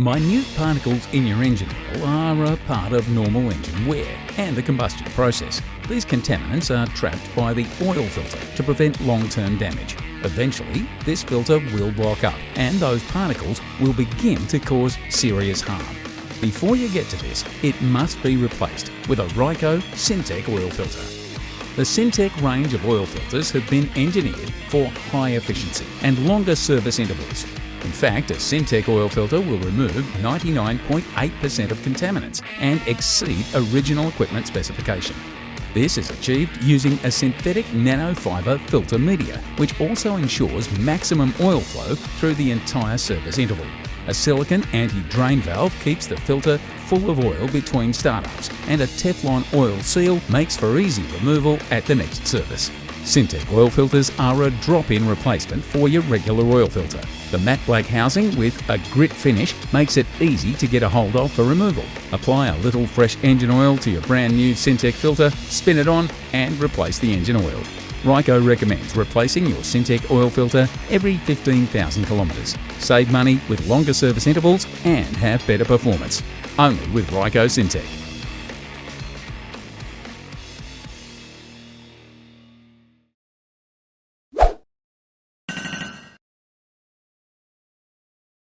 Minute particles in your engine oil are a part of normal engine wear and the combustion process. These contaminants are trapped by the oil filter to prevent long-term damage. Eventually, this filter will block up and those particles will begin to cause serious harm. Before you get to this, it must be replaced with a Ryco Syntec Oil Filter. The Syntec range of oil filters have been engineered for high efficiency and longer service intervals. In fact, a Syntec oil filter will remove 99.8% of contaminants and exceed original equipment specification. This is achieved using a synthetic nanofiber filter media, which also ensures maximum oil flow through the entire service interval. A silicone anti-drain valve keeps the filter full of oil between startups, and a Teflon oil seal makes for easy removal at the next service. Syntec oil filters are a drop-in replacement for your regular oil filter. The matte black housing with a grit finish makes it easy to get a hold of for removal. Apply a little fresh engine oil to your brand new Syntec filter, spin it on and replace the engine oil. Ryco recommends replacing your Syntec oil filter every 15,000 kilometres. Save money with longer service intervals and have better performance. Only with Ryco Syntec.